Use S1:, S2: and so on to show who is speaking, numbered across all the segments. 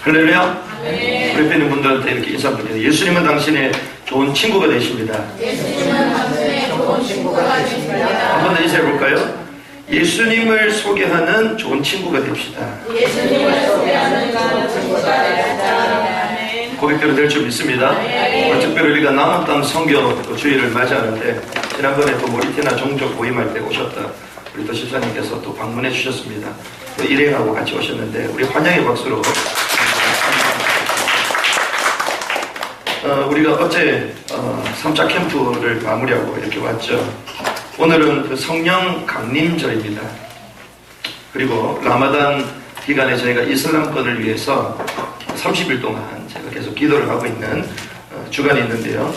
S1: 할렐루야. 우리 뵙는 분들한테 이렇게 인사드립니다. 예수님은 당신의 좋은 친구가 되십니다.
S2: 예수님은 당신의 좋은 친구가 되십니다.
S1: 한 번 더 인사해볼까요? 예수님을 소개하는 좋은 친구가 됩시다.
S2: 예수님을 소개하는 좋은 친구가 됩시다.
S1: 고백대로 될 줄 믿습니다. 오늘 특별히 우리가 남은 땅 선교 주일을 맞이하는데 지난번에 또 모리테나 종족 모임할 때 오셨다 우리 또 집사님께서 또 방문해 주셨습니다. 또 일행하고 같이 오셨는데 우리 환영의 박수로 우리가 어제 3차 캠프를 마무리하고 이렇게 왔죠. 오늘은 그 성령 강림절입니다. 그리고 라마단 기간에 저희가 이슬람권을 위해서 30일 동안 제가 계속 기도를 하고 있는 주간이 있는데요.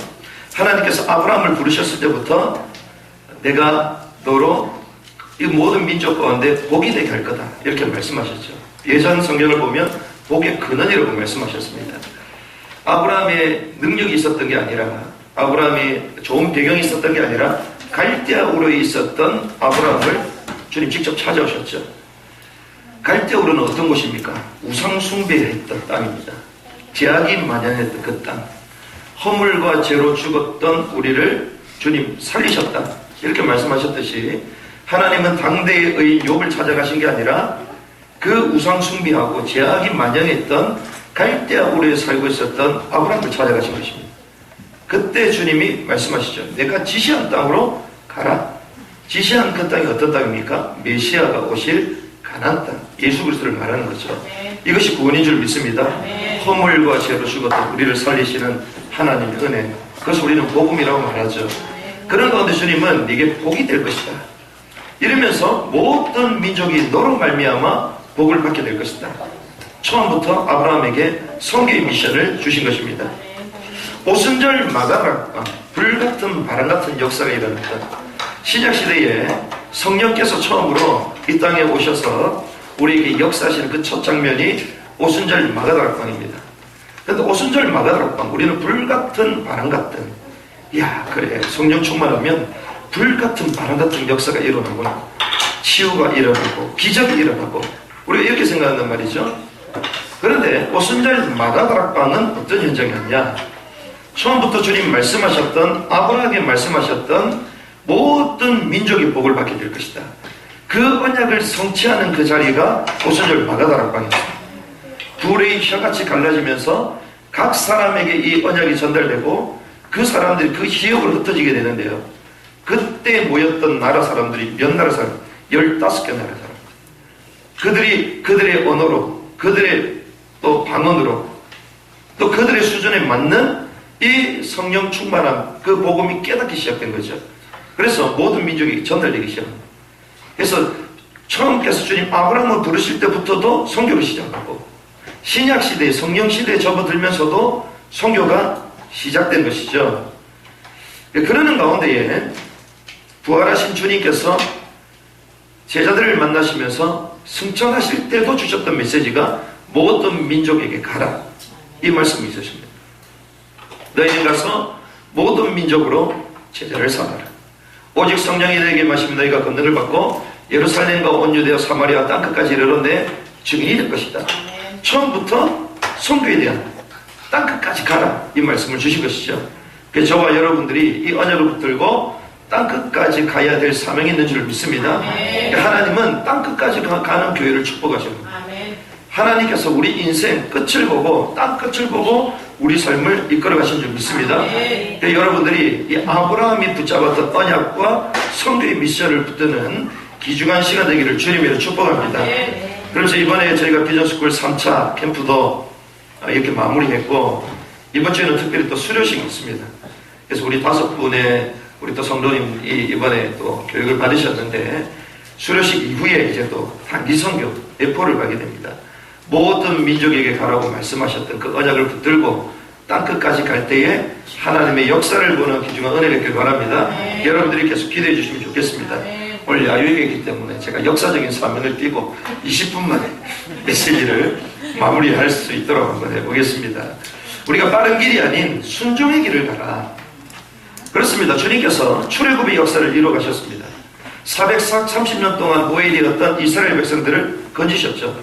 S1: 하나님께서 아브라함을 부르셨을 때부터 내가 너로 이 모든 민족 가운데 복이 되게 할 거다 이렇게 말씀하셨죠. 예전 성경을 보면 복의 근원이라고 말씀하셨습니다. 아브라함의 능력이 있었던 게 아니라 아브라함이 좋은 배경이 있었던 게 아니라 갈대아 우르에 있었던 아브라함을 주님 직접 찾아오셨죠. 갈대아 우르는 어떤 곳입니까? 우상 숭배했던 땅입니다. 제약이 만연했던 그 땅, 허물과 죄로 죽었던 우리를 주님 살리셨다 이렇게 말씀하셨듯이 하나님은 당대의 의인 욥을 찾아가신 게 아니라 그 우상 숭배하고 제약이 만연했던 갈대아 우르에 살고 있었던 아브라함을 찾아가신 것입니다. 그때 주님이 말씀하시죠. 내가 지시한 땅으로 가라. 지시한 그 땅이 어떤 땅입니까? 메시아가 오실 가나안 땅, 예수 그리스도를 말하는 거죠. 이것이 구원인 줄 믿습니다. 허물과 죄로 죽었던 우리를 살리시는 하나님의 은혜, 그것을 우리는 복음이라고 말하죠. 그런 가운데 주님은 네게 복이 될 것이다 이러면서 모든 민족이 너로 말미암아 복을 받게 될 것이다. 처음부터 아브라함에게 선교의 미션을 주신 것입니다. 오순절 마가라 불같은 바람같은 역사가 일어났다. 신약시대에 성령께서 처음으로 이 땅에 오셔서 우리에게 역사하시는 그 첫 장면이 오순절 마가다락방입니다. 그런데 오순절 마가다락방 우리는 불같은 바람같은 그래 성령 충만하면 불같은 바람같은 역사가 일어나구나. 치유가 일어나고 기적이 일어나고 우리가 이렇게 생각한단 말이죠. 그런데 오순절 마가다락방은 어떤 현장이었냐. 처음부터 주님 말씀하셨던 아브라함에게 말씀하셨던 모든 민족이 복을 받게 될 것이다. 그 언약을 성취하는 그 자리가 오순절 마가다락방입니다. 둘의 혀같이 갈라지면서 각 사람에게 이 언약이 전달되고 그 사람들이 그 기업으로 흩어지게 되는데요. 그때 모였던 나라 사람들이 몇 나라 사람? 15개 나라 사람. 그들의 언어로, 그들의 또 방언으로, 또 그들의 수준에 맞는 이 성령 충만함, 그 복음이 깨닫기 시작된 거죠. 그래서 모든 민족이 전달되기 시작합니다. 그래서 처음께서 주님 아브라함을 부르실 때부터도 선교를 시작하고 신약시대에 성령시대에 접어들면서도 선교가 시작된 것이죠. 그러는 가운데에 부활하신 주님께서 제자들을 만나시면서 승천하실 때도 주셨던 메시지가 모든 민족에게 가라 이 말씀이 있으십니다. 너희는 가서 모든 민족으로 제자를 삼아라. 오직 성령이 너희에게 마시면 너희가 권능을 받고 예루살렘과 온 유대와 사마리아 땅끝까지 이르러 내 증인이 될 것이다. 처음부터 선교에 대한 땅끝까지 가라 이 말씀을 주신 것이죠. 그래서 저와 여러분들이 이 언약을 붙들고 땅끝까지 가야 될 사명이 있는 줄 믿습니다. 하나님은 땅끝까지 가는 교회를 축복하십니다. 하나님께서 우리 인생 끝을 보고 땅끝을 보고 우리 삶을 이끌어 가신 줄 믿습니다. 여러분들이 이 아브라함이 붙잡았던 언약과 선교의 미션을 붙드는 귀중한 시간 되기를 주님으로 축복합니다. 그래서 이번에 저희가 비전스쿨 3차 캠프도 이렇게 마무리했고 이번 주에는 특별히 또 수료식이 있습니다. 그래서 우리 5분의 우리 또 성도님이 이번에 또 교육을 받으셨는데 수료식 이후에 이제 또 단기 선교 배포를 가게 됩니다. 모든 민족에게 가라고 말씀하셨던 그 언약을 붙들고 땅끝까지 갈 때에 하나님의 역사를 보는 귀중한 은혜가 있길 바랍니다. 여러분들이 계속 기대해 주시면 좋겠습니다. 오늘 야유회이기 때문에 제가 역사적인 사명을 띠고 20분 만에 메시지를 마무리할 수 있도록 한번 해보겠습니다. 우리가 빠른 길이 아닌 순종의 길을 가라. 그렇습니다. 주님께서 출애굽의 역사를 이루어 가셨습니다. 430년 동안 모해되었던 이스라엘 백성들을 건지셨죠.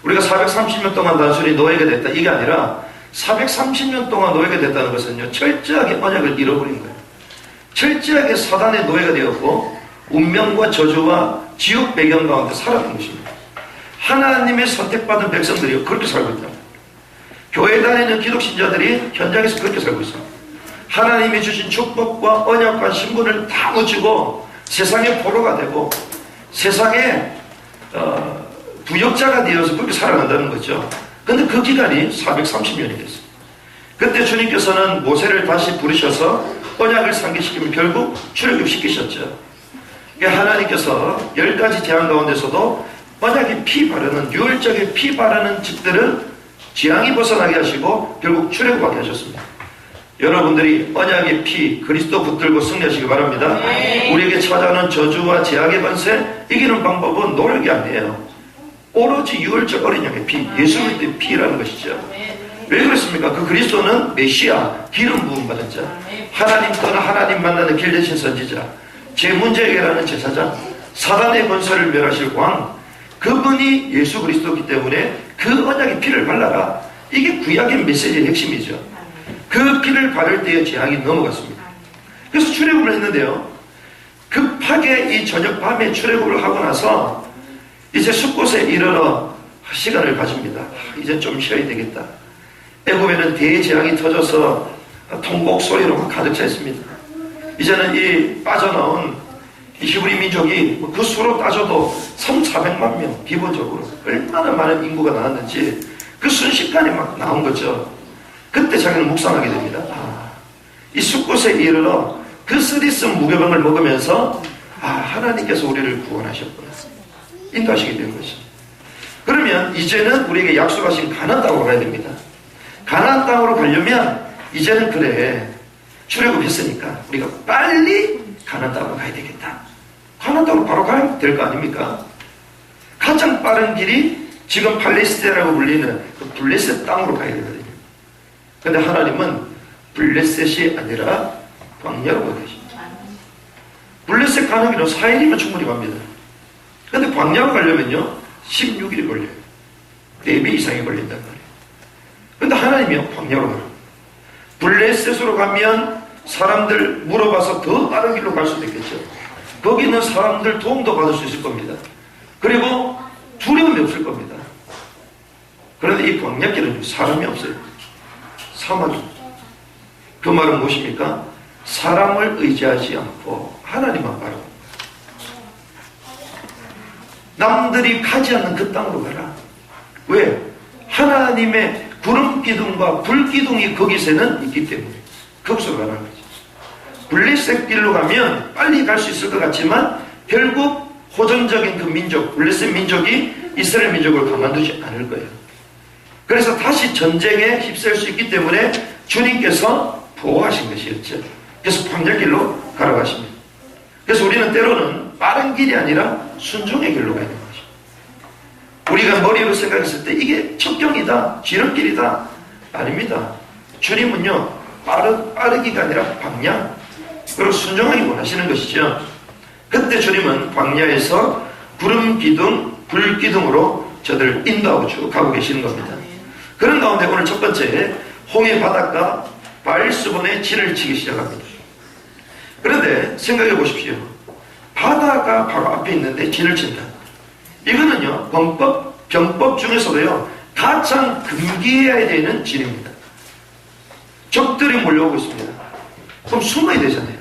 S1: 우리가 430년 동안 단순히 노예가 됐다 이게 아니라 430년 동안 노예가 됐다는 것은요, 철저하게 언약을 잃어버린 거예요. 철저하게 사단의 노예가 되었고 운명과 저주와 지옥 배경 가운데 살았던 것입니다. 하나님의 선택받은 백성들이 그렇게 살고 있다. 교회 다니는 기독신자들이 현장에서 그렇게 살고 있습니다. 하나님이 주신 축복과 언약과 신분을 다 놓치고 세상의 포로가 되고 세상의 부역자가 되어서 그렇게 살아간다는 거죠. 근데 그 기간이 430년이 됐어요. 그때 주님께서는 모세를 다시 부르셔서 언약을 상기시키면 결국 출애굽시키셨죠. 그러니까 하나님께서 10가지 재앙 가운데서도 언약의 피 바르는 유월절의 피 바르는 집들은 재앙이 벗어나게 하시고 결국 출애굽하게 하셨습니다. 여러분들이 언약의 피 그리스도 붙들고 승리하시기 바랍니다. 우리에게 찾아오는 저주와 재앙의 권세 이기는 방법은 노력이 아니에요. 오로지 유월절 어린 양의 피, 예수 그리스도의 피라는 것이죠. 왜 그렇습니까? 그 그리스도는 메시아, 기름 부음 받은 자, 하나님 떠나 하나님 만나는 길 대신 선지자, 제 문제 해결하는 제사장, 사단의 권세를 멸하실 왕, 그분이 예수 그리스도이기 때문에 그 언약의 피를 발라라. 이게 구약의 메시지의 핵심이죠. 그 피를 바를 때에 재앙이 넘어갔습니다. 그래서 출애굽을 했는데요, 급하게 이 저녁 밤에 출애굽을 하고 나서 이제 숫곳에 이르러 시간을 가집니다. 이제 좀 쉬어야 되겠다. 애굽에는 대재앙이 터져서 통곡 소리로 가득 차 있습니다. 이제는 이 빠져나온 이 히브리 민족이 그 수로 따져도 3,400만 명 기본적으로 얼마나 많은 인구가 나왔는지 그 순식간에 막 나온 거죠. 그때 자기는 묵상하게 됩니다. 이 숫곳에 이르러 그 쓰리쓴 무교병을 먹으면서 하나님께서 우리를 구원하셨구나 인도하시게 된 거죠. 그러면 이제는 우리에게 약속하신 가나안 땅으로 가야 됩니다. 가나안 땅으로 가려면 이제는 그래 출애굽했으니까 우리가 빨리 가나안 땅으로 가야 되겠다. 가나안 땅으로 바로 가야 될 거 아닙니까? 가장 빠른 길이 지금 팔레스타인이라고 불리는 그 블레셋 땅으로 가야 되거든요. 그런데 하나님은 블레셋이 아니라 광야로 가야 되십니다. 블레셋 가는 길은 4일이면 충분히 갑니다. 그런데 광야로 가려면요 16일이 걸려요. 4배 이상이 걸린단 말이에요. 그런데 하나님이요 광야로 가요. 블레셋으로 가면 사람들 물어봐서 더 빠른 길로 갈 수도 있겠죠. 거기 있는 사람들 도움도 받을 수 있을 겁니다. 그리고 두려움이 없을 겁니다. 그런데 이 광야길은 사람이 없어요. 사막입니다. 그 말은 무엇입니까? 사람을 의지하지 않고 하나님만 바라고 남들이 가지 않는 그 땅으로 가라. 왜? 하나님의 구름 기둥과 불 기둥이 거기서는 있기 때문에 거기서 가라는 거죠. 블레셋 길로 가면 빨리 갈 수 있을 것 같지만 결국 호전적인 그 민족, 블레셋 민족이 이스라엘 민족을 가만두지 않을 거예요. 그래서 다시 전쟁에 휩쓸 수 있기 때문에 주님께서 보호하신 것이었죠. 그래서 광야길로 가라고 하십니다. 그래서 우리는 때로는 빠른 길이 아니라 순종의 길로 가야 되는 거죠. 우리가 머리로 생각했을 때 이게 첩경이다, 지름길이다 아닙니다. 주님은요 빠르기가 아니라 광야, 그리고 순종하기 원하시는 것이죠. 그때 주님은 광야에서 구름 기둥, 불 기둥으로 저들을 인도하고 쭉 가고 계시는 겁니다. 그런 가운데 오늘 첫 번째 홍해 바닷가 바알스본에 진을 치기 시작합니다. 그런데 생각해 보십시오. 바다가 바로 앞에 있는데 진을 친다. 이거는요 병법 중에서도요 가장 금기해야 되는 진입니다. 적들이 몰려오고 있습니다. 그럼 숨어야 되잖아요.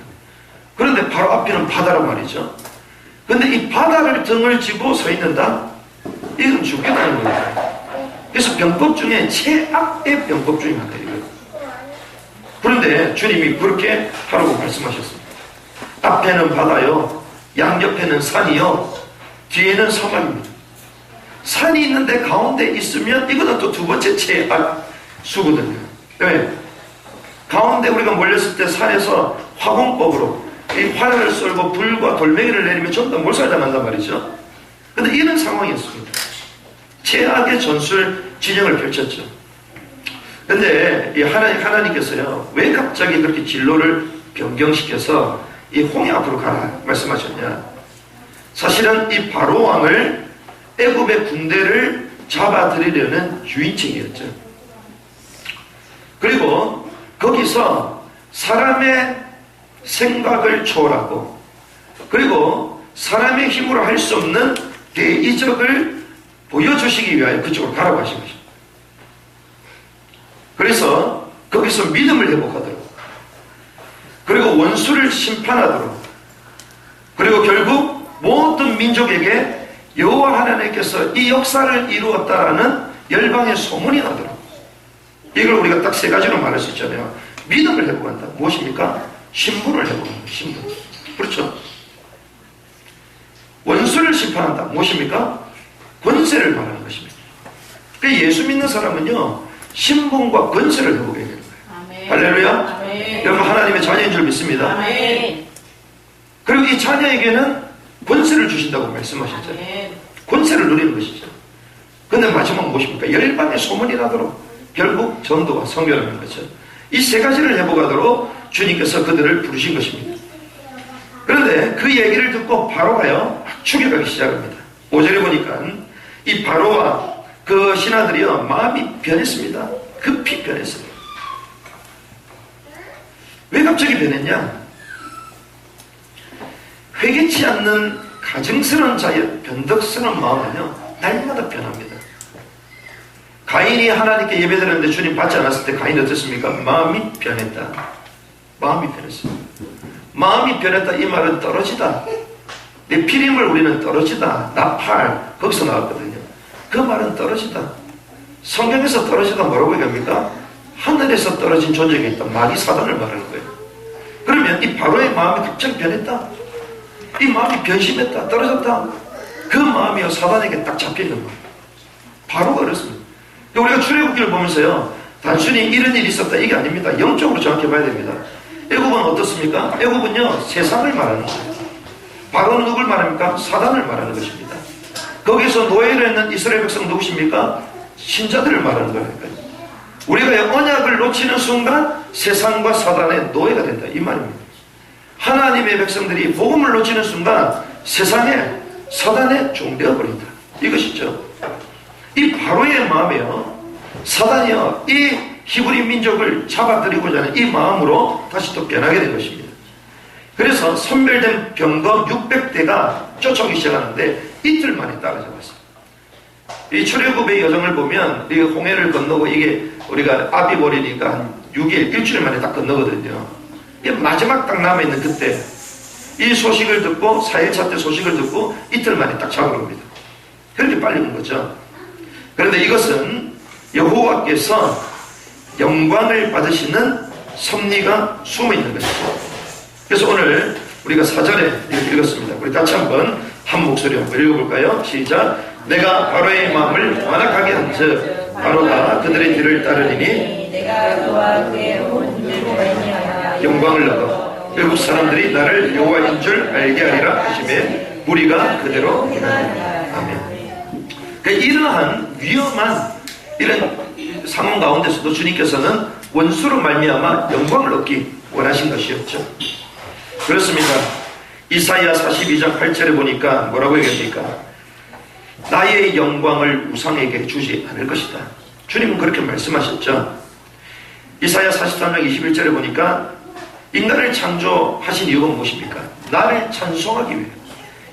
S1: 그런데 바로 앞에는 바다란 말이죠. 그런데 이 바다를 등을 지고 서 있는다? 이건 죽겠다는 거예요. 그래서 병법 중에 최악의 병법 중에 하나예요. 그런데 주님이 그렇게 하라고 말씀하셨습니다. 앞에는 바다요, 양옆에는 산이요, 뒤에는 사막입니다. 산이 있는데 가운데 있으면 이거는 또 두 번째 최악 수거든요. 왜? 가운데 우리가 몰렸을 때 산에서 화공법으로 이 활을 썰고 불과 돌멩이를 내리면 전부 다 몰살당한단 말이죠. 그런데 이런 상황이었습니다. 최악의 전술 진영을 펼쳤죠. 그런데 이 하나님께서요 왜 갑자기 그렇게 진로를 변경시켜서 이 홍해 앞으로 가라 말씀하셨냐? 사실은 이 바로 왕을 애굽의 군대를 잡아들이려는 유인책이었죠. 그리고 거기서 사람의 생각을 초월하고 그리고 사람의 힘으로 할 수 없는 대이적을 보여주시기 위하여 그쪽으로 가라고 하신 것입니다. 그래서 거기서 믿음을 회복하도록 그리고 원수를 심판하도록 그리고 결국 모든 민족에게 여호와 하나님께서 이 역사를 이루었다라는 열방의 소문이 나도록 이걸 우리가 딱 세 가지로 말할 수 있잖아요. 믿음을 회복한다. 무엇입니까? 신분을 회복한다. 신분. 그렇죠. 원수를 심판한다. 무엇입니까? 권세를 말하는 것입니다. 그러니까 예수 믿는 사람은요 신분과 권세를 회복해야 되는 거예요.
S2: 아멘.
S1: 할렐루야.
S2: 아멘.
S1: 여러분 하나님의 자녀인 줄 믿습니다.
S2: 아멘.
S1: 그리고 이 자녀에게는 권세를 주신다고 말씀하셨잖아요.
S2: 아멘.
S1: 권세를 누리는 것이죠. 근데 마지막 무엇입니까? 열방의 소문이 나도록 결국 전도와 선교라는 거죠. 이 세 가지를 회복하도록 주님께서 그들을 부르신 것입니다. 그런데 그 얘기를 듣고 바로가요 막 추격하기 시작합니다. 5절에 보니까 이 바로와 그 신하들이요 마음이 변했습니다. 급히 변했어요. 왜 갑자기 변했냐? 회개치 않는 가증스러운 자의 변덕스러운 마음은요 날마다 변합니다. 가인이 하나님께 예배드렸는데 주님 받지 않았을 때 가인이 어땠습니까? 마음이 변했다. 마음이 변했어요. 마음이 변했다 이 말은 떨어지다. 내 피림을 우리는 떨어지다. 나팔 거기서 나왔거든요. 그 말은 떨어지다. 성경에서 떨어지다 뭐라고 얘기합니까? 하늘에서 떨어진 존재가 있다. 마귀 사단을 말하는 거예요. 그러면 이 바로의 마음이 갑자기 변했다. 이 마음이 변심했다. 떨어졌다. 그 마음이요 사단에게 딱 잡혀있는 거예요. 바로가 그렇습니다. 우리가 출애굽기를 보면서요 단순히 이런 일이 있었다 이게 아닙니다. 영적으로 정확히 봐야 됩니다. 애굽은 어떻습니까? 애굽은요 세상을 말하는 거예요. 바로는 누굴 말합니까? 사단을 말하는 것입니다. 거기서 노예로 있는 이스라엘 백성 누구십니까? 신자들을 말하는 거니까요. 우리가 언약을 놓치는 순간 세상과 사단의 노예가 된다 이 말입니다. 하나님의 백성들이 복음을 놓치는 순간 세상에 사단의 종되어 버린다 이것이죠. 이 바로의 마음이요 사단이요 이 히브리 민족을 잡아들이고자 하는 이 마음으로 다시 또 변하게 된 것입니다. 그래서 선별된 병거 600대가 쫓아오기 시작하는데 이틀 만에 따라잡았어요. 이 출애굽의 여정을 보면 이 홍해를 건너고 이게 우리가 아비 버리니까 한 6일 일주일 만에 딱 건너거든요. 이 마지막 딱 남아있는 그때 이 소식을 듣고 4일차 때 소식을 듣고 이틀 만에 딱 잡아옵니다. 그렇게 빨리 온 거죠. 그런데 이것은 여호와께서 영광을 받으시는 섭리가 숨어있는 것이죠. 그래서 오늘 우리가 4절에 이렇게 읽었습니다. 우리 같이 한번 한 목소리 한번 읽어볼까요? 시작. 내가 바로의 마음을 완악하게 한즉 바로가 그들의 뒤를 따르리니
S2: 내가 그와 그의 온 민족을 아니하여
S1: 영광을 얻어 외국 사람들이 나를 여호와인 줄 알게 하리라 하시매 무리가 그대로 일어나리라. 아멘. 그러니까 이러한 위험한 이런 상황 가운데서도 주님께서는 원수로 말미암아 영광을 얻기 원하신 것이었죠. 그렇습니다. 이사야 42장 8절에 보니까 뭐라고 얘기합니까? 나의 영광을 우상에게 주지 않을 것이다. 주님은 그렇게 말씀하셨죠. 이사야 43장 21절에 보니까 인간을 창조하신 이유가 무엇입니까? 나를 찬송하기 위해.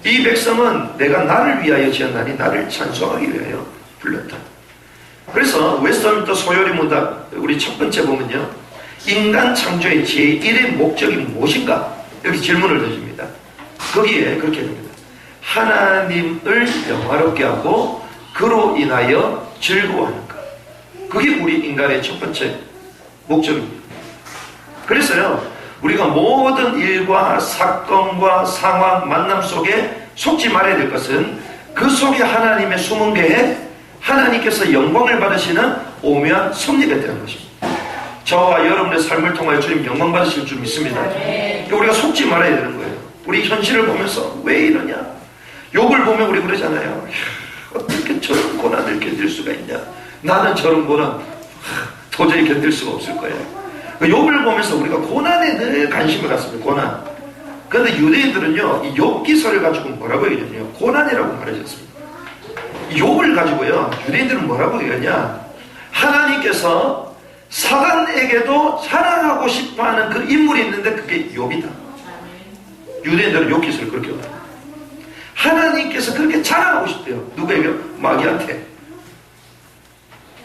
S1: 이 백성은 내가 나를 위하여 지었나니 나를 찬송하기 위하여 불렀다. 그래서 웨스트민스터 소요리 문답 우리 첫 번째 보면요 인간 창조의 제1의 목적이 무엇인가 이렇게 질문을 던집니다. 거기에 그렇게 됩니다. 하나님을 영화롭게 하고 그로 인하여 즐거워하는 것. 그게 우리 인간의 첫 번째 목적입니다. 그래서요 우리가 모든 일과 사건과 상황 만남 속에 속지 말아야 될 것은 그 속에 하나님의 숨은 계획 하나님께서 영광을 받으시는 오묘한 섭리가 있다는 것입니다. 저와 여러분의 삶을 통하여 주님 영광 받으실 줄 믿습니다. 우리가 속지 말아야 되는 거예요. 우리 현실을 보면서 왜 이러냐 욕을 보면 우리 그러잖아요. 어떻게 저런 고난을 견딜 수가 있냐. 나는 저런 고난 도저히 견딜 수가 없을 거예요. 욕을 보면서 우리가 고난에 늘 관심을 갖습니다. 고난. 그런데 유대인들은요 이 욥 기서를 가지고 뭐라고 얘기하냐면 고난이라고 말하셨습니다. 욥을 가지고요, 유대인들은 뭐라고 얘기하냐, 하나님께서 사단에게도 자랑하고 싶어하는 그 인물이 있는데 그게 욥이다. 유대인들은 욥 기술을 그렇게 말해요. 하나님께서 그렇게 자랑하고 싶대요. 누구에게? 마귀한테.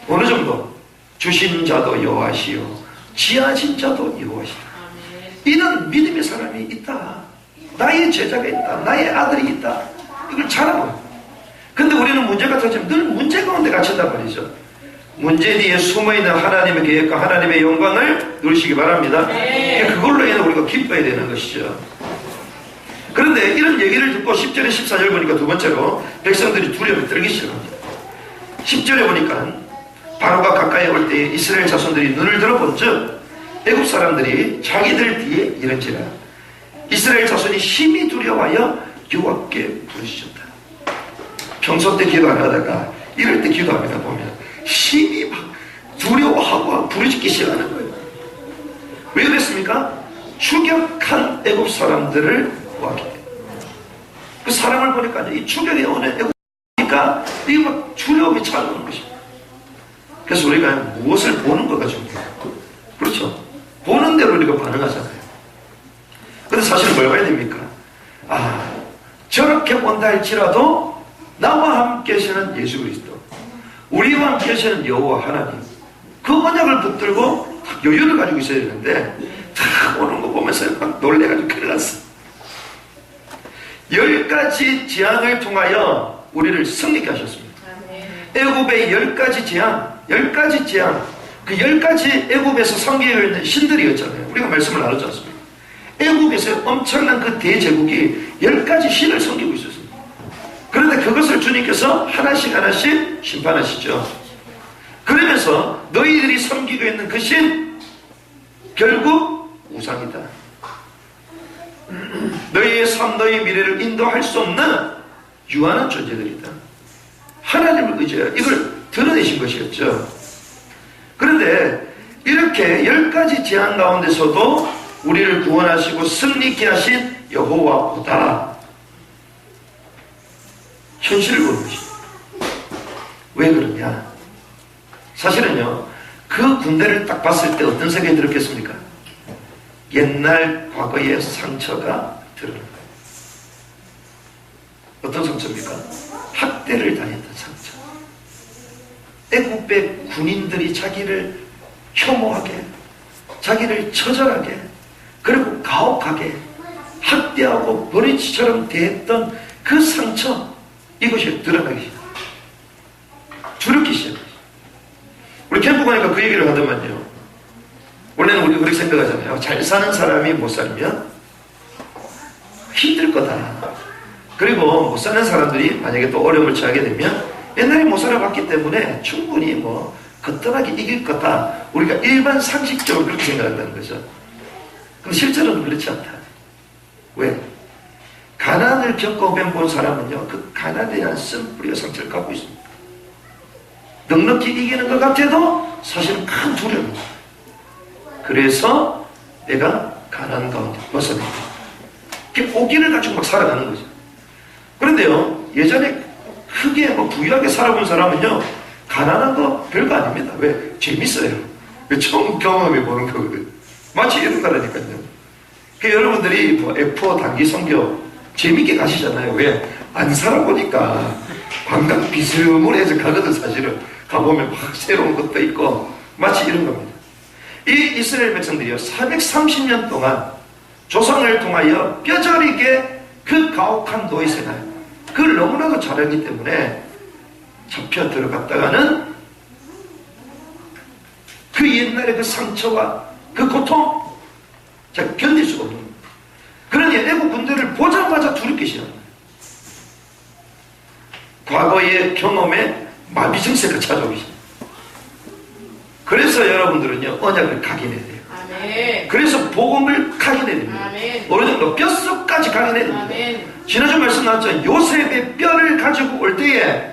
S1: 어느 정도? 주신 자도 여호와시요 지하신 자도 여호와시다. 이런 믿음의 사람이 있다. 나의 제자가 있다. 나의 아들이 있다. 이걸 자랑해요. 근데 우리는 문제가 터지면 늘 문제 가운데 갇힌단 말이죠. 문제 뒤에 숨어있는 하나님의 계획과 하나님의 영광을 누리시기 바랍니다. 그걸로 인해 우리가 기뻐야 되는 것이죠. 그런데 이런 얘기를 듣고 10절에 14절 보니까 두 번째로 백성들이 두려움에 떨기 시작합니다. 10절에 보니까 바로가 가까이 올 때 이스라엘 자손들이 눈을 들어본즉 애굽 사람들이 자기들 뒤에 이른지라. 이스라엘 자손이 심히 두려워하여 여호와께 부르짖었다. 평소 때 기도 안 하다가 이럴 때 기도합니다. 보면 심히 막 두려워하고 부르짖기 시작하는 거예요. 왜 그랬습니까? 추격한 애굽 사람들을 보았기 때문에. 그 사람을 보니까 이 추격에 오는 애굽이니까 이게 막 두려움이 찾아오는 것입니다. 그래서 우리가 무엇을 보는 거가 중요해요. 그렇죠? 보는 대로 우리가 반응하잖아요. 근데 사실은 뭘 봐야 됩니까? 아, 저렇게 본다 할지라도 나와 함께 하시는 예수 그리스도, 우리와 함께 하시는 여호와 하나님, 그 언약을 붙들고 여유를 가지고 있어야 되는데 다 오는 거 보면서 막 놀래가지고 큰일 났어. 10가지 재앙을 통하여 우리를 승리케 하셨습니다. 애굽의 10가지 재앙, 10가지 재앙, 그 10가지 애굽에서 섬기고 있는 신들이었잖아요. 우리가 말씀을 나눴지 않습니까? 애굽에서 엄청난 그 대제국이 10가지 신을 섬기고 있었습니다. 그런데 그것을 주님께서 하나씩 하나씩 심판하시죠. 그러면서 너희들이 섬기고 있는 그 신 결국 우상이다. 너희의 삶, 너희의 미래를 인도할 수 없는 유한한 존재들이다. 하나님을 의지하여 이걸 드러내신 것이었죠. 그런데 이렇게 10가지 재앙 가운데서도 우리를 구원하시고 승리케 하신 여호와보다 현실을 보는 것입니다. 왜 그러냐? 사실은요, 그 군대를 딱 봤을 때 어떤 생각이 들었겠습니까? 옛날 과거의 상처가 드러난 거예요. 어떤 상처입니까? 학대를 당했던 상처. 애굽의 군인들이 자기를 혐오하게, 자기를 처절하게, 그리고 가혹하게 학대하고 버리치처럼 대했던 그 상처, 이것이 드러나기 시작합니다. 두렵기 시작합니다. 우리 캠프 가니까 그 얘기를 하더만요. 원래는 우리가 그렇게 생각하잖아요. 잘 사는 사람이 못 살면 힘들 거다. 그리고 못 사는 사람들이 만약에 또 어려움을 처하게 되면 옛날에 못 살아봤기 때문에 충분히 뭐 거뜬하게 이길 거다. 우리가 일반 상식적으로 그렇게 생각한다는 거죠. 근데 실제로는 그렇지 않다. 왜? 가난을 겪어본 사람은요, 그 가난에 대한 쓴뿌리와 상처를 갖고 있습니다. 넉넉히 이기는 것 같아도 사실은 큰 두려움입니다. 그래서 내가 가난 가운데 벗어납니다. 오기를 가지고 막 살아가는 거죠. 그런데요, 예전에 크게 뭐 부유하게 살아본 사람은요, 가난한 거 별거 아닙니다. 왜? 재밌어요. 처음 경험해보는 거거든요. 마치 이런 거라니까요. 여러분들이 뭐 F4 단기 선교 재밌게 가시잖아요. 왜? 안 살아보니까 관광 비스무리해서 가거든. 사실은 가보면 막 새로운 것도 있고 마치 이런 겁니다. 이 이스라엘 백성들이요, 430년 동안 조상을 통하여 뼈저리게 그 가혹한 노예 생활, 그걸 너무나도 잘하기 때문에 잡혀 들어갔다가는 그 옛날의 그 상처와 그 고통, 자, 견딜 수가 없는 겁니다. 그러니 애국 군대를 보자마자 두렵기 시작합니다. 과거의 경험에 마비 증세가 찾아오기 시작합니다. 그래서 여러분들은요, 언약을 각인해야 돼요.
S2: 아멘.
S1: 그래서 복음을 각인해야 됩니다.
S2: 아멘.
S1: 어느 정도 뼛속까지 각인해야 됩니다.
S2: 아멘.
S1: 지난주 말씀 나왔죠. 요셉의 뼈를 가지고 올 때에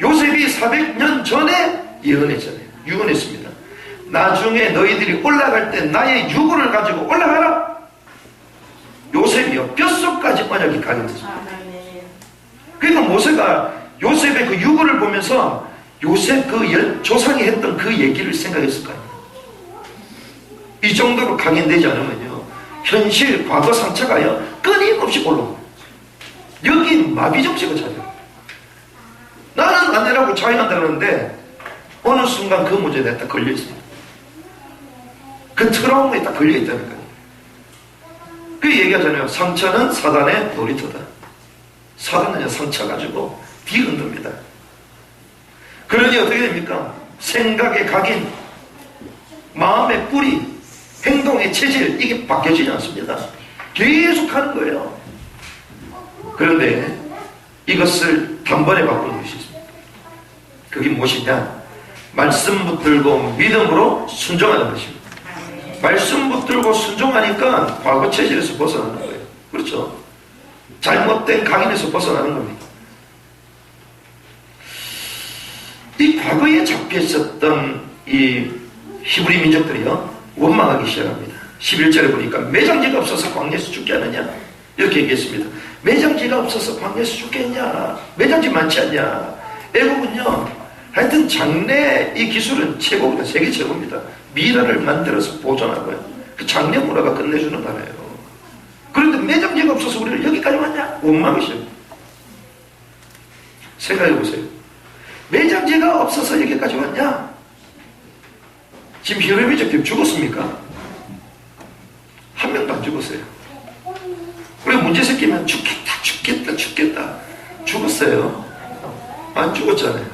S1: 요셉이 400년 전에 예언했잖아요. 유언했습니다. 나중에 너희들이 올라갈 때 나의 유골을 가지고 올라가라. 요셉이요, 뼛속까지 언약이 각인됐습니다.
S2: 아멘.
S1: 그러니까 모세가 요셉의 그 유고를 보면서 요셉 조상이 했던 그 얘기를 생각했을 거예요. 이 정도로 강인되지 않으면요, 현실, 과거 상처가요, 끊임없이 올라옵니다. 여기 마비 정체가 찾아요. 나는 아내라고 자유한다 그러는데 어느 순간 그 문제에 내가 딱 걸려있어요. 그 트라우마에 딱 걸려있다니까요. 그 얘기하잖아요. 상처는 사단의 놀이터다. 사단은 상처 가지고 뒤흔듭니다. 그러니 어떻게 됩니까? 생각의 각인, 마음의 뿌리, 행동의 체질, 이게 바뀌어지지 않습니다. 계속 하는 거예요. 그런데 이것을 단번에 바꾸는 것이 있습니다. 그게 무엇이냐? 말씀 붙들고 믿음으로 순종하는 것입니다. 말씀 붙들고 순종하니까 과거 체질에서 벗어나는 거예요. 그렇죠? 잘못된 각인에서 벗어나는 겁니다. 이 과거에 잡혀 있었던 이 히브리 민족들이요, 원망하기 시작합니다. 11절에 보니까 매장지가 없어서 광야에서 죽게 하느냐, 이렇게 얘기했습니다. 매장지가 없어서 광야에서 죽겠냐, 매장지 많지 않냐. 애국은요, 하여튼 장래 이 기술은 최고입니다. 세계 최고입니다. 미라를 만들어서 보존하고요, 그 장래 문화가 끝내주는 나라예요. 그런데 매장지가 없어서 우리를 여기까지 왔냐? 원망이셔. 생각해보세요. 매장지가 없어서 여기까지 왔냐? 지금 히브리 민족들이 죽었습니까? 한 명도 안 죽었어요. 우리 문제 생기면 죽겠다 죽었어요. 안 죽었잖아요.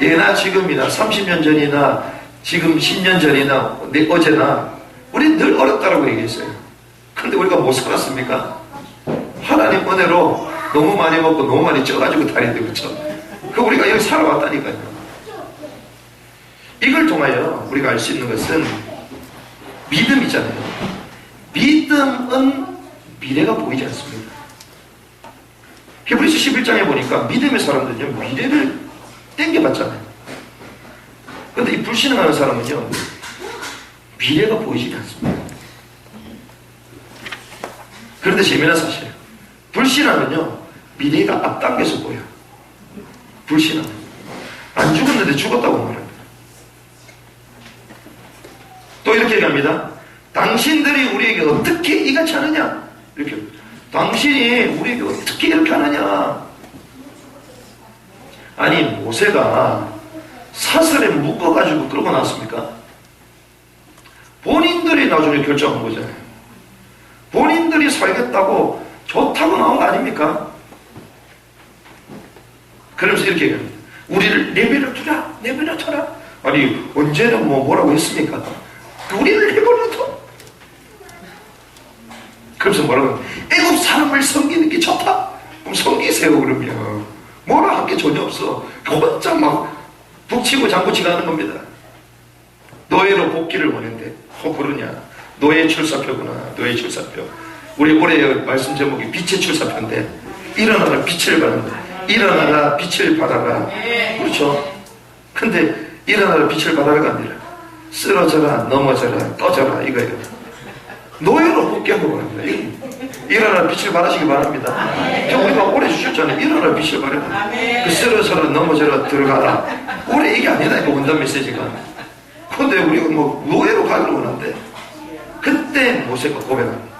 S1: 예나 지금이나 30년 전이나 지금 10년 전이나 어제나 우리 늘 어렵다라고 얘기했어요. 근데 우리가 못 살았습니까? 하나님 은혜로 너무 많이 먹고 너무 많이 쪄가지고 다니는데, 그렇죠? 그 우리가 여기 살아왔다니까요. 이걸 통하여 우리가 알 수 있는 것은 믿음이잖아요. 믿음은 미래가 보이지 않습니다. 히브리서 11장에 보니까 믿음의 사람들은요, 미래를 땡겨봤잖아요. 그런데 이 불신앙하는 사람은요, 미래가 보이지 않습니다. 그런데 재미난 사실이에요. 불신앙은요, 미래가 앞당겨서 보여요. 불신앙은 안 죽었는데 죽었다고 말합니다. 또 이렇게 얘기합니다. 당신들이 우리에게 어떻게 이같이 하느냐, 이렇게. 당신이 우리에게 어떻게 이렇게 하느냐. 아니, 모세가 사슬에 묶어가지고 끌고 나왔습니까? 본인들이 나중에 결정한 거잖아요. 본인들이 살겠다고 좋다고 나온 거 아닙니까? 그러면서 이렇게 얘기합니다. 우리를 내버려 둬라. 아니, 언제는 뭐라고 했습니까? 우리를 내버려 둬. 그러면서 뭐라고 하면, 애국 사람을 섬기는 게 좋다? 그럼 섬기세요. 그러면 뭐라 할 게 전혀 없어. 혼자 막 북치고 장구치고 하는 겁니다. 노예로 복귀를 원했는데 그러냐. 노예 출사표구나. 노예 출사표. 우리 올해 말씀 제목이 빛의 출사표인데, 일어나라 빛을 발한다. 일어나라 빛을 발하라. 그렇죠? 근데 일어나라 빛을 발하라가 아니라 쓰러져라, 넘어져라, 떠져라, 이거예요. 노예로 복귀하고 바랍니다. 일어나라 빛을 발하시기 바랍니다. 우리가 오래 주셨잖아요. 일어나라 빛을 발하라. 그 쓰러져라, 넘어져라, 들어가라. 오래 얘기 아니다니까, 원단 메시지가. 근데 우리가 뭐 노예로 가기로 원한데, 그때 모세가 고백합니다.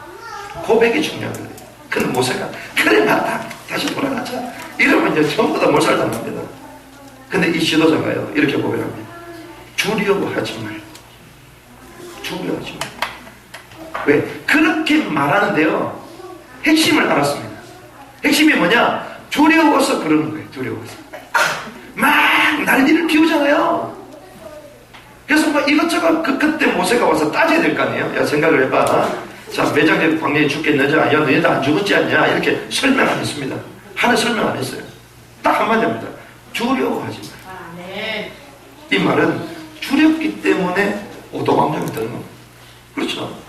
S1: 고백이 중요하거든요. 근데 모세가 그래, 맞다, 다시 돌아가자, 이러면 이제 전부 다 몰살당합니다. 근데 이 지도자가요, 이렇게 고백합니다. 두려워하지 말고, 두려워하지 말고. 왜? 그렇게 말하는데요, 핵심을 알았습니다. 핵심이 뭐냐? 두려워서 그러는 거예요. 두려워서 막 난리를 피우잖아요. 그래서 막 이것저것 그때 모세가 와서 따져야 될 거 아니에요. 야, 생각을 해봐. 자, 매장에 광야에 죽겠느냐, 야, 너희들 안 죽었지 않냐, 이렇게 설명 안 했습니다. 하나 설명 안 했어요. 딱 한마디 합니다. 두려워하지 마. 이 말은 두렵기 때문에 오도방정이 되는 겁니다. 그렇죠?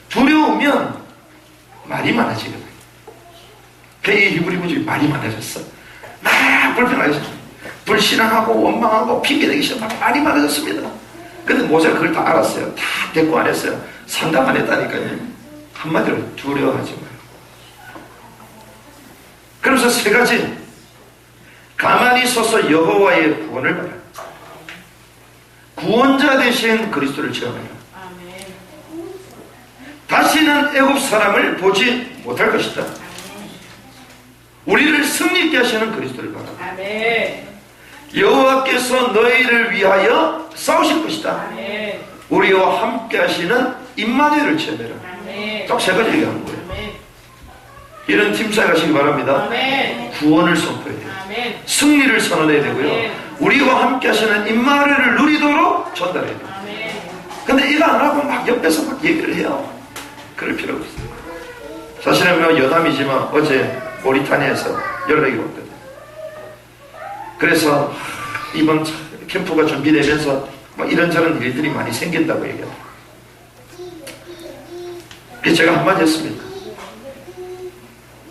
S1: 두려우면 말이 많아지거든요. 이 히브리 민족이 말이 많아졌어. 막 불평하겠어. 불신앙하고 원망하고 핑계대기 시작하고 말이 많아졌습니다. 근데 모세가 그걸 다 알았어요. 다 대꾸 안 했어요. 상담 안 했다니까요. 한마디로 두려워하지 마요. 그러면서 세 가지. 가만히 서서 여호와의 구원을 받아. 구원자 되신 그리스도를 체험해라.
S2: 아멘.
S1: 다시는 애굽 사람을 보지 못할 것이다. 우리를 승리케 하시는 그리스도를 봐라.
S2: 아멘.
S1: 여호와께서 너희를 위하여 싸우실 것이다.
S2: 아멘.
S1: 우리와 함께 하시는 임마누엘을 체험해라.
S2: 아멘.
S1: 딱 세 가지 얘기하는 거예요.
S2: 아멘.
S1: 이런 팀사에 가시기 바랍니다.
S2: 아멘.
S1: 구원을 선포해야 돼요.
S2: 아멘.
S1: 승리를 선언해야 되고요.
S2: 아멘.
S1: 우리와 함께 하시는 임마누엘을 누리도록 전달해야 돼요.
S2: 아멘.
S1: 근데 이거 안 하고 막 옆에서 막 얘기를 해요. 그럴 필요가 없어요. 사실은 뭐 여담이지만 어제 모리타니아에서 연락이 왔거든요. 그래서 이번 캠프가 준비되면서 막 이런저런 일들이 많이 생긴다고 얘기해요. 그래서 제가 한마디 했습니다.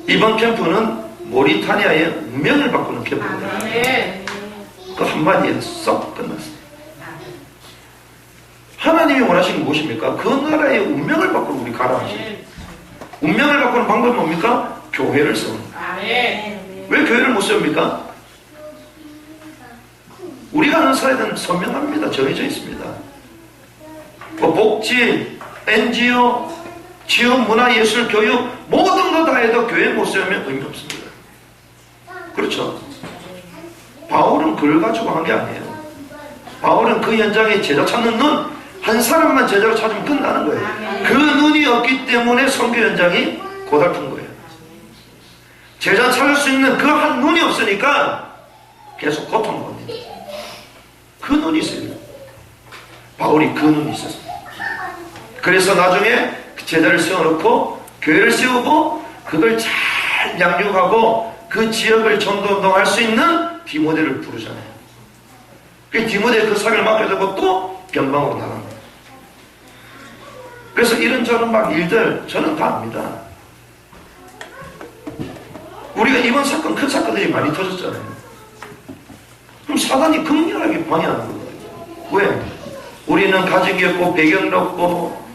S1: 이번 캠프는 모리타니아의 운명을 바꾸는 캠프입니다.
S2: 아멘.
S1: 그 한마디에 썩 끝났어요. 하나님이 원하시는 게 무엇입니까? 그 나라의 운명을 바꾸는 우리 가라 하시죠. 운명을 바꾸는 방법은 뭡니까? 교회를 세우는 거예요.
S2: 아멘.
S1: 왜 교회를 못 세웁니까? 우리가 하는 사회는 선명합니다. 정해져 있습니다. 뭐 복지, NGO, 지역, 문화, 예술, 교육 모든 거 다 해도 교회 못 세우면 의미 없습니다. 그렇죠? 바울은 그걸 가지고 한 게 아니에요. 바울은 그 현장에 제자 찾는 눈, 한 사람만 제자로 찾으면 끝나는 거예요. 그 눈이 없기 때문에 선교 현장이 고달픈 거예요. 제자 찾을 수 있는 그 한 눈이 없으니까 계속 고통받습니다. 그 눈이 있어요. 바울이 그 눈이 있었어요. 그래서 나중에 제자를 세워놓고 교회를 세우고 그걸 잘 양육하고 그 지역을 전도운동할 수 있는 디모데를 부르잖아요. 그 디모데 그 사역을 맡겨두고 또 변방으로 나갑니다. 그래서 이런저런 막 일들 저는 다 압니다. 우리가 이번 사건 큰 사건들이 많이 터졌잖아요. 그럼 사단이 극렬하게 방해하는 거예요. 왜? 우리는 가진 게 없고 배경도 없고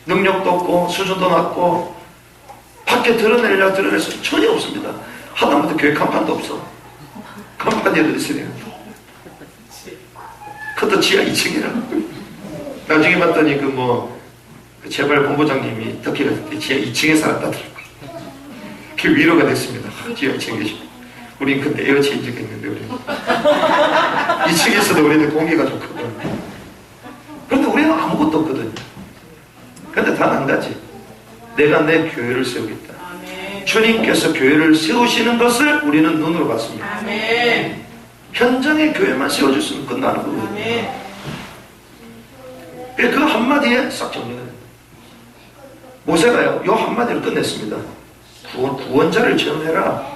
S1: 능력도 없고 수준도 낮고 밖에 드러내려 드러낼 수 전혀 없습니다. 하다못해 교회 간판도 없어. 간판이 어디 있어요? 그것도 지하 2층이라. 나중에 봤더니 그 재발 본부장님이 듣기가 지하 2층에 살았다더라고요. 그 위로가 됐습니다. 지하 2층에 계시고. 우린 근데 에어체인지 했는데 우리는 2층에서도 우리는 공기가 좋거든. 그런데 우리는 아무것도 없거든요. 근데 단 한 가지, 내가 내 교회를 세우겠다.
S2: 아멘.
S1: 주님께서 교회를 세우시는 것을 우리는 눈으로 봤습니다.
S2: 아멘.
S1: 현장에 교회만 세워줬으면 끝나는 거거든요.
S2: 아멘.
S1: 그 한마디에 싹 정리가 돼요. 모세가요, 요 한마디로 끝냈습니다. 구원자를 체험해라.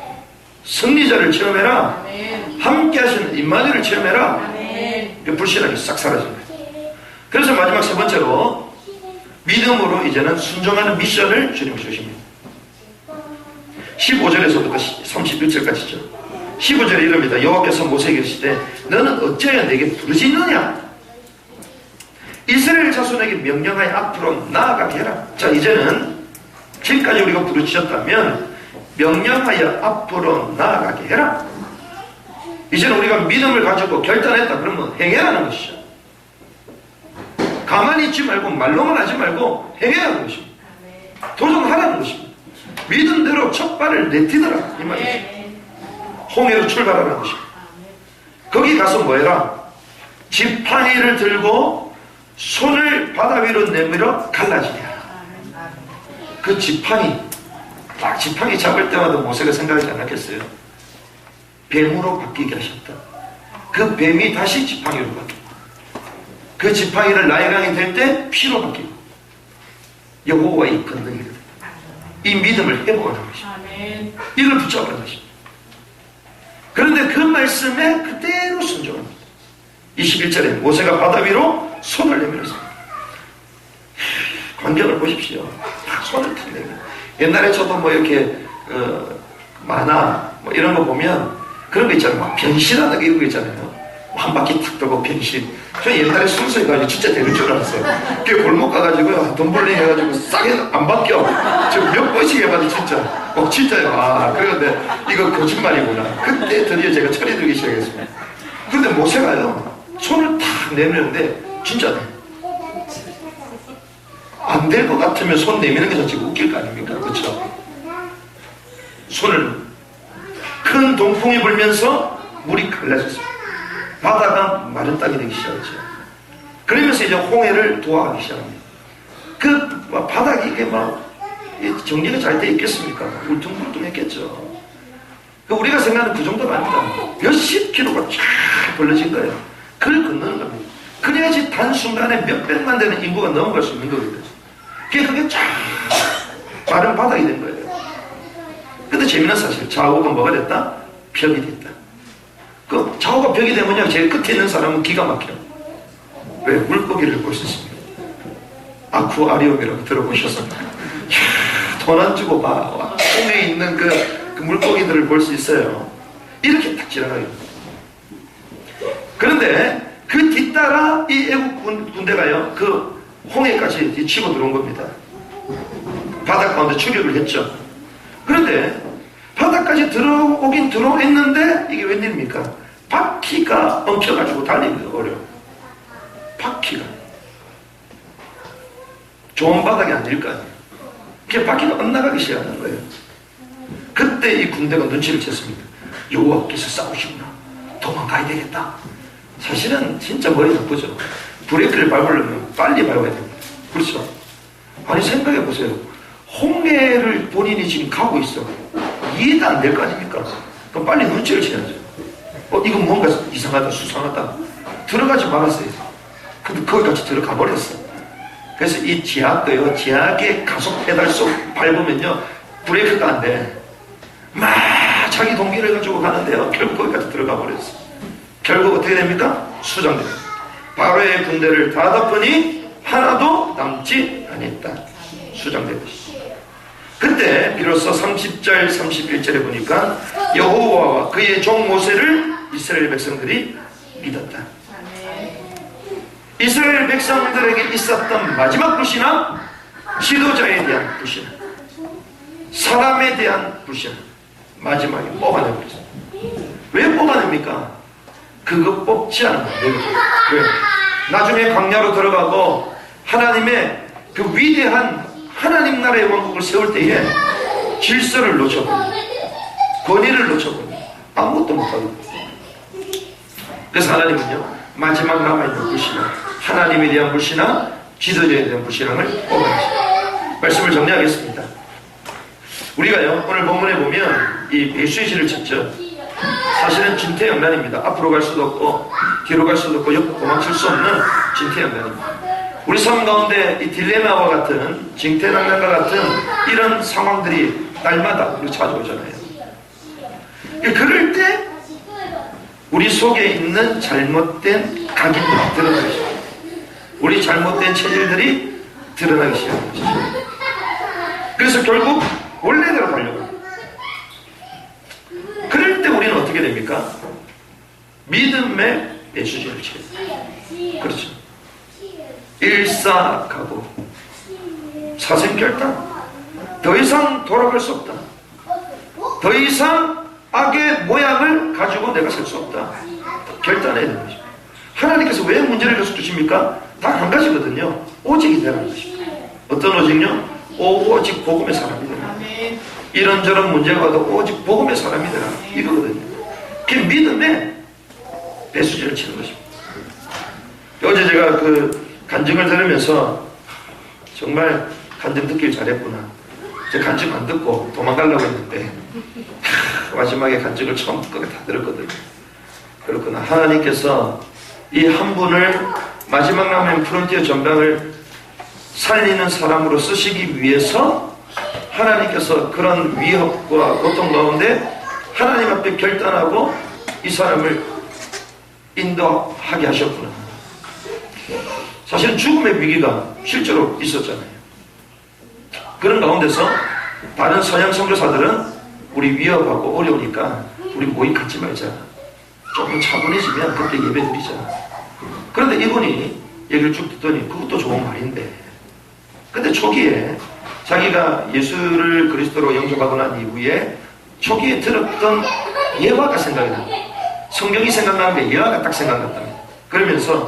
S1: 승리자를 체험해라.
S2: 아멘.
S1: 함께 하시는 임마누엘을 체험해라.
S2: 아멘.
S1: 불신하게 싹 사라집니다. 그래서 마지막 세 번째로 믿음으로 이제는 순종하는 미션을 주님이 주십니다. 15절에서부터 31절까지죠. 15절에 이럽니다. 여호와께서 모세에게 이르시되 너는 어찌하여 내게 부르짖느냐? 이스라엘 자손에게 명령하여 앞으로 나아가게 해라. 자, 이제는 지금까지 우리가 부르짖었다면 명령하여 앞으로 나아가게 해라. 이제는 우리가 믿음을 가지고 결단했다 그러면 행해라는 것이죠. 가만히 있지 말고 말로만 하지 말고 행해라는 것입니다. 도전하라는 것입니다. 믿음대로 첫 발을 내딛어라 이 말이죠. 홍해로 출발하라는 것입니다. 거기 가서 뭐해라? 지팡이를 들고 손을 바다 위로 내밀어 갈라지게 하라. 그 지팡이, 딱 지팡이 잡을 때마다 모세가 생각하지 않았겠어요? 뱀으로 바뀌게 하셨다. 그 뱀이 다시 지팡이로 바뀌고 그 지팡이를 나일강이 될 때 피로 바뀌고 여호와의 권능이거든. 이 믿음을 회복하는 것입니다. 이걸 붙잡으라는 것입니다. 그런데 그 말씀에 그대로 순종합니다. 21절에 모세가 바다 위로 손을 내밀었습니다. 광경을 보십시오. 손을 탁 내밀어. 옛날에 저도 뭐 이렇게 만화 뭐 이런 거 보면 그런 거 있잖아요. 막 변신하는 게 이런 거 있잖아요. 한 바퀴 탁 돌고 변신. 저 옛날에 순수해가지고 진짜 되는 줄 알았어요. 그 골목 가가지고 돈 벌리 해가지고 싸게 안 바뀌어. 저 몇 번씩 해봐도 진짜. 진짜요. 아, 그런데 이거 거짓말이구나. 그때 드디어 제가 철이 들기 시작했습니다. 그런데 모세가요, 손을 탁 내밀는데 진짜 돼. 안 될 것 같으면 손 내미는 게 자체가 웃길 거 아닙니까? 그렇죠? 손을 큰 동풍이 불면서 물이 갈라졌습니다. 바다가 마른 땅이 되기 시작했죠. 그러면서 이제 홍해를 도하기 시작합니다. 그 바닥이 이게 정리가 잘 돼 있겠습니까? 울퉁불퉁했겠죠. 우리가 생각하는 그 정도가 아닙니다. 몇십 킬로가 쫙 벌어진 거예요. 그걸 건너는 겁니다. 그래야지 단순간에 몇백만 되는 인구가 넘어갈 수 있는 거거든요. 그게 쫙 마른 바닥이 된 거예요. 근데 재미난 사실, 좌우가 뭐가 됐다? 벽이 됐다. 그 좌우가 벽이 되면요, 제일 끝에 있는 사람은 기가 막혀요. 왜? 물고기를 볼 수 있습니다. 아쿠아리움이라고 들어보셨습니까? 돈 안 주고 봐. 홍해에 있는 그 물고기들을 볼 수 있어요. 이렇게 딱 지나가요. 그런데 그 뒤따라 이 애국 군대가요, 그 홍해까지 치고 들어온 겁니다. 바닷 가운데 추격을 했죠. 그런데 바다까지 들어오긴 들어왔는데 이게 웬일입니까? 바퀴가 엉켜가지고 달리기가 어려워. 바퀴가 좋은 바닥이 아닐 거 아니에요. 그게 바퀴가 엇나가기 시작하는 거예요. 그때 이 군대가 눈치를 챘습니다. 여호와께서 싸우시구나. 도망가야 되겠다. 사실은 진짜 머리 나쁘죠. 브레이크를 밟으려면 빨리 밟아야 됩니다. 그렇죠? 아니 생각해 보세요. 홍해를 본인이 지금 가고 있어. 이해도 안 될 거 아닙니까? 그럼 빨리 눈치를 채야죠. 이건 뭔가 이상하다, 수상하다. 들어가지 말았어요. 근데 거기까지 들어가 버렸어. 그래서 이 지하도요, 지하의 가속 페달 속 밟으면요, 브레이크가 안 돼. 막 자기 동기를 가지고 가는데요, 결국 거기까지 들어가 버렸어. 결국 어떻게 됩니까? 수장됩니다. 바로의 군대를 다 덮으니 하나도 남지 아니했다. 수장된 것이죠. 그때 비로소 30절 31절에 보니까 여호와와 그의 종 모세를 이스라엘 백성들이 믿었다. 이스라엘 백성들에게 있었던 마지막 불신앙, 지도자에 대한 불신앙, 사람에 대한 불신앙, 마지막에 뽑아내버렸어요. 왜 뽑아냅니까? 그거 뽑지 않으면 안 되거든요. 왜? 나중에 광야로 들어가고 하나님의 그 위대한 하나님 나라의 왕국을 세울 때에 질서를 놓쳐버려요. 권위를 놓쳐버려요. 아무것도 못하고. 그래서 하나님은요, 마지막 남아있는 불신앙, 하나님에 대한 불신앙, 지도자에 대한 불신앙을 뽑아내십니다. 말씀을 정리하겠습니다. 우리가요, 오늘 본문에 보면 이 배수의 진을 쳤죠. 사실은 진퇴양난입니다. 앞으로 갈 수도 없고 뒤로 갈 수도 없고 옆으로 도망칠 수 없는 진퇴양난입니다. 우리 삶 가운데 이 딜레마와 같은 진퇴양난과 같은 이런 상황들이 날마다 우리 찾아오잖아요. 그럴 때 우리 속에 있는 잘못된 각인들이 드러나기 시작합니다. 우리 잘못된 체질들이 드러나기 시작합니다. 그래서 결국 원래대로 가려고. 그럴 때 우리는 어떻게 됩니까? 믿음의 배수진을 채워요. 그렇죠. 일사가고 사생결단. 더 이상 돌아갈 수 없다. 더 이상 악의 모양을 가지고 내가 살 수 없다. 결단해야 되는 거죠. 하나님께서 왜 문제를 계속 주십니까? 단 한 가지거든요. 오직이 되라는 것입니다. 어떤 오직요? 오직 복음의 사람이 되라. 이런저런 문제가 와도 오직 복음의 사람이 되라. 이거거든요. 그게 믿음의 배수진을 치는 것입니다. 어제 제가 그 간증을 들으면서 정말 간증 듣길 잘했구나. 제 간증 안 듣고 도망가려고 했는데 마지막에 간증을 처음부터 다 들었거든요. 그렇구나. 하나님께서 이 한 분을 마지막 남은 프론티어 전방을 살리는 사람으로 쓰시기 위해서 하나님께서 그런 위협과 고통 가운데 하나님 앞에 결단하고 이 사람을 인도하게 하셨구나. 사실은 죽음의 위기가 실제로 있었잖아요. 그런 가운데서 다른 서양 선교사들은 우리 위협하고 어려우니까 우리 모임 갖지 말자. 조금 차분해지면 그때 예배 드리자. 그런데 이분이 얘기를 쭉 듣더니 그것도 좋은 말인데, 근데 초기에 자기가 예수를 그리스도로 영접하고 난 이후에 초기에 들었던 예화가 생각이 납니다. 성경이 생각나는 게 예화가 딱 생각났답니다. 그러면서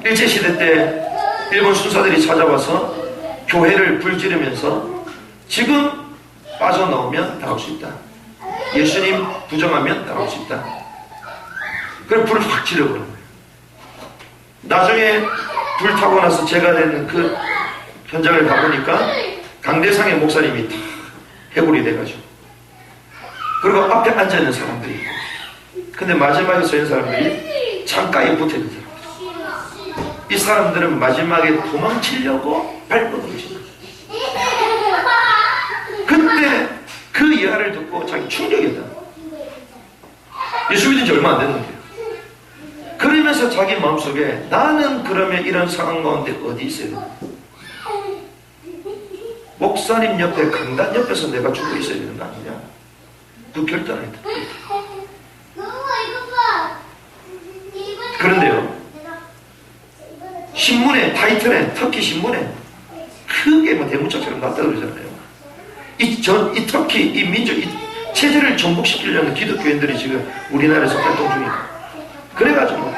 S1: 일제시대 때 일본 순사들이 찾아와서 교회를 불지르면서 지금 빠져나오면 나올 수 있다. 예수님 부정하면 나올 수 있다. 그래 불을 확 지르버린 거예요. 나중에 불 타고 나서 제가 된 그 현장을 가보니까 강대상의 목사님이 다 해골이 돼가지고, 그리고 앞에 앉아있는 사람들이 있고, 근데 마지막에 서 있는 사람들이 창가에 붙어있는 사람들. 이 사람들은 마지막에 도망치려고 발버둥 치는 거예요. 그때 그 예화를 듣고 자기 충격이었다. 예수 믿은 지 얼마 안 됐는데요. 그러면서 자기 마음속에 나는 그러면 이런 상황 가운데 어디 있어야 되나? 목사님 옆에 강단 옆에서 내가 죽어 있어야 되는 거 아니냐? 그 결단을 했다. 그런데요, 신문에, 타이틀에, 터키 신문에 크게 뭐 대문짝처럼 났다 그러잖아요. 이 터키, 이 민족, 이 체제를 정복시키려는 기독교인들이 지금 우리나라에서 활동 중이다. 그래가지고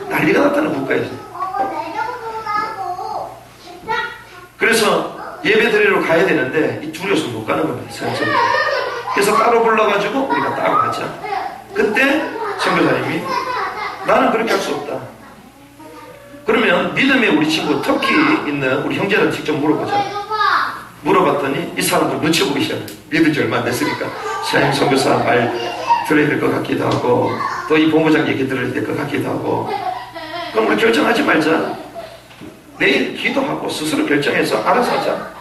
S1: 난리가 났다는 국가에서. 그래서 예배 드리러 가야 되는데 이 두려워서 못 가는 겁니다. 선생님. 그래서 따로 불러가지고 우리가 따로 가자. 그때 선교사님이 나는 그렇게 할 수 없다. 그러면 믿음의 우리 친구 터키 있는 우리 형제한테 직접 물어보자. 물어봤더니 이 사람도 눈치 보기 시작해요. 믿은 지 얼마 안 됐으니까 사형 선교사 말 들어야 될 것 같기도 하고 또 이 본부장 얘기 들어야 될 것 같기도 하고, 그럼 우리 결정하지 말자. 내일 기도하고 스스로 결정해서 알아서 하자.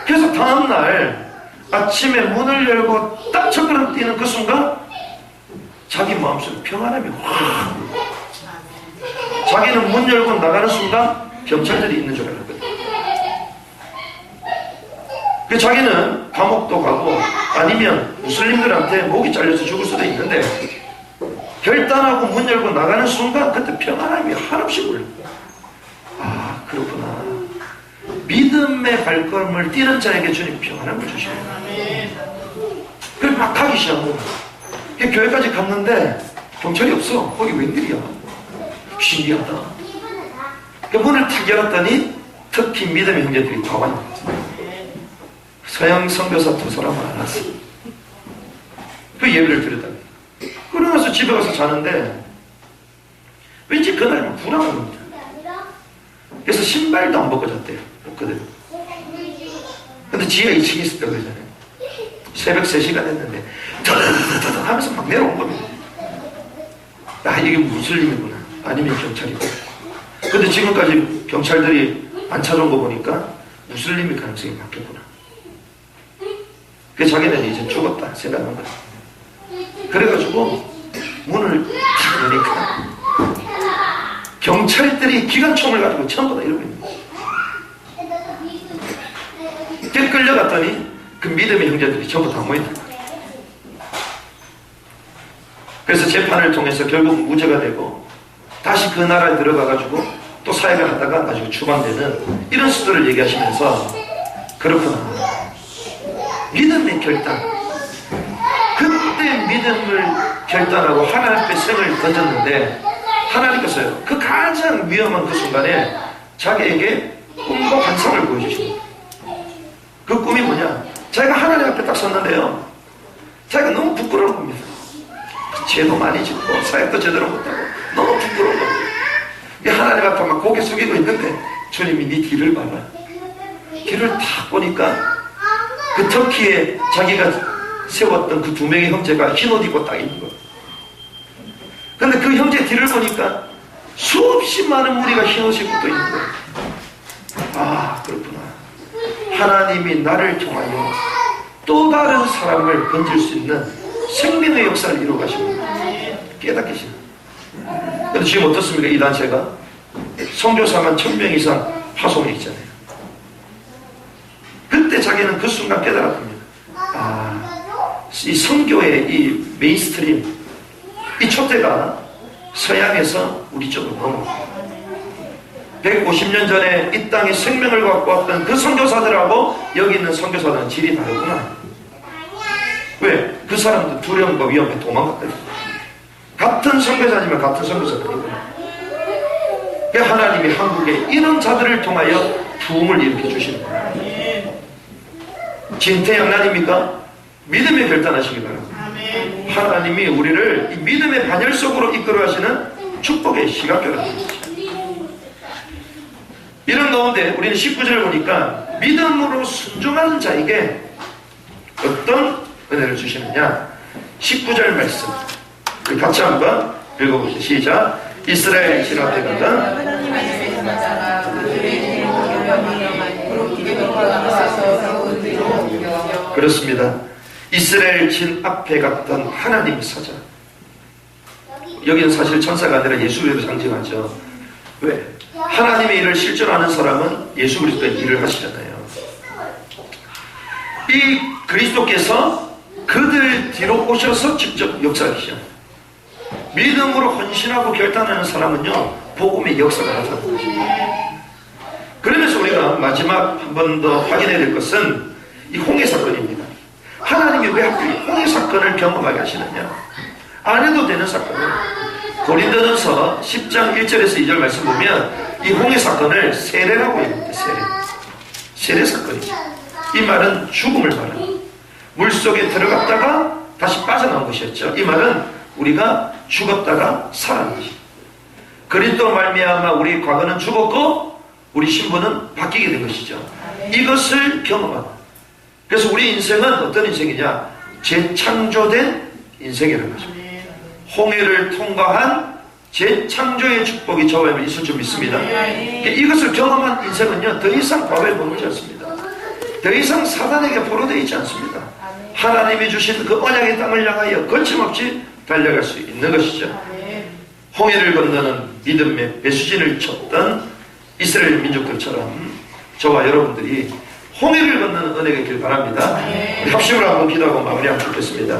S1: 그래서 다음날 아침에 문을 열고 딱 첫걸음 뛰는 그 순간 자기 마음속에 평안함이 확. 자기는 문 열고 나가는 순간 경찰들이 있는 줄 알았거든. 그 자기는 감옥도 가고 아니면 무슬림들한테 목이 잘려서 죽을 수도 있는데 결단하고 문 열고 나가는 순간 그때 평안함이 한없이 올라. 아, 그렇구나. 믿음의 발걸음을 뛰는 자에게 주님 평안함을 주시네요. 그래서 막 가기 시작한 거야. 교회까지 갔는데 경찰이 없어. 거기 웬일이야. 신기하다. 그 문을 탁 열었더니 특히 믿음의 형제들이 다 왔네. 서양 선교사 두 사람을 알았어. 그 예배를 드렸다. 그러면서 집에 가서 자는데 왠지 그날은 불안한 겁니다. 그래서 신발도 안 벗고 잤대요. 그대로. 근데 지하 2층에 있을 때 그러잖아요. 새벽 3시간 했는데 더더더더 하면서 막 내려온 겁니다. 아, 이게 무슬림이구나. 아니면 경찰이고. 근데 지금까지 경찰들이 안 찾아온 거 보니까 무슬림일 가능성이 많겠구나. 그래서 자기는 이제 죽었다 생각한 거야. 그래가지고 문을 탁 여니까 경찰들이 기관총을 가지고 전부 다 이러고 있는 거야. 끌려갔더니 그 믿음의 형제들이 전부 다 모인다. 그래서 재판을 통해서 결국 무죄가 되고 다시 그 나라에 들어가가지고 또 사회가 하다가 나중에 추방되는 이런 수도를 얘기하시면서 그렇구나. 믿음의 결단. 그때 믿음을 결단하고 하나님 앞에 생을 던졌는데 하나님께서요, 그 가장 위험한 그 순간에 자기에게 꿈과 환상을 보여주십니다. 그 꿈이 뭐냐? 자기가 하나님 앞에 딱 섰는데요, 자기가 너무 부끄러운 겁니다. 죄도 많이 짓고 사역도 제대로 못하고 너무 부끄러운 겁니다. 하나님 앞에 막 고개 숙이고 있는데 주님이 네 뒤를 봐라. 뒤를 탁 보니까 그 터키에 자기가 세웠던 그 2명의 형제가 흰옷 입고 딱 있는 거예요. 근데 그 형제 뒤를 보니까 수없이 많은 무리가 흰옷 입고 또 있는 거예요. 아, 그렇구나. 하나님이 나를 통하여 또 다른 사람을 건질 수 있는 생명의 역사를 이루어 가십니다. 깨닫게 하십니다. 근데 지금 어떻습니까? 이 단체가 선교사만 1000명 이상 파송이 있잖아요. 그때 자기는 그 순간 깨달았습니다. 아, 이 선교의 이 메인스트림, 이 촛대가 서양에서 우리 쪽으로 넘어옵니다. 150년 전에 이 땅에 생명을 갖고 왔던 그 선교사들하고 여기 있는 선교사들은 질이 다르구나. 왜? 그 사람도 두려움과 위험에 도망갔거든요. 같은 선교사지만 같은 선교사들이구나. 하나님이 한국에 이런 자들을 통하여 부흥을 일으켜 주시는 거예요. 진퇴양난입니까? 믿음에 결단하시기 바랍니다. 하나님이 우리를 이 믿음의 반열 속으로 이끌어 가시는 축복의 시각표랍니다. 이런 가운데 우리는 19절을 보니까 믿음으로 순종하는 자에게 어떤 은혜를 주시느냐. 19절 말씀 우리 같이 한번 읽어보시죠. 시작. 이스라엘 진 앞에 가던 그렇습니다. 이스라엘 진 앞에 갔던 하나님의 사자. 여기는 사실 천사가 아니라 예수 그리스도를 상징하죠. 왜? 하나님의 일을 실제로 하는 사람은 예수 그리스도의 일을 하시잖아요. 이 그리스도께서 그들 뒤로 오셔서 직접 역사하시죠. 믿음으로 헌신하고 결단하는 사람은요, 복음의 역사가 나타나는 것입니다. 그러면서 우리가 마지막 한 번 더 확인해야 될 것은 이 홍해 사건입니다. 하나님이 왜 하필 홍해 사건을 경험하게 하시느냐? 안 해도 되는 사건을. 고린도전서 10장 1절에서 2절 말씀 보면 이 홍해 사건을 세례라고 얘기합니다. 세례 사건이죠. 이 말은 죽음을 말합니다. 물속에 들어갔다가 다시 빠져나온 것이었죠. 이 말은 우리가 죽었다가 살아난 것입니다. 그리스도로 말미암아 우리 과거는 죽었고 우리 신분은 바뀌게 된 것이죠. 이것을 경험하다. 그래서 우리 인생은 어떤 인생이냐? 재창조된 인생이라는 것입니다. 홍해를 통과한 재창조의 축복이 저와 있을 줄 믿습니다. 이것을 경험한 인생은요, 더 이상 과거에 머물지 않습니다. 더 이상 사단에게 포로되어 있지 않습니다. 하나님이 주신 그 언약의 땅을 향하여 거침없이 달려갈 수 있는 것이죠. 홍해를 건너는 믿음의 배수진을 쳤던 이스라엘 민족들처럼 저와 여러분들이 홍해를 건너는 은혜가 있길 바랍니다. 우리 합심으로 한번 기도하고 마무리하면 좋겠습니다.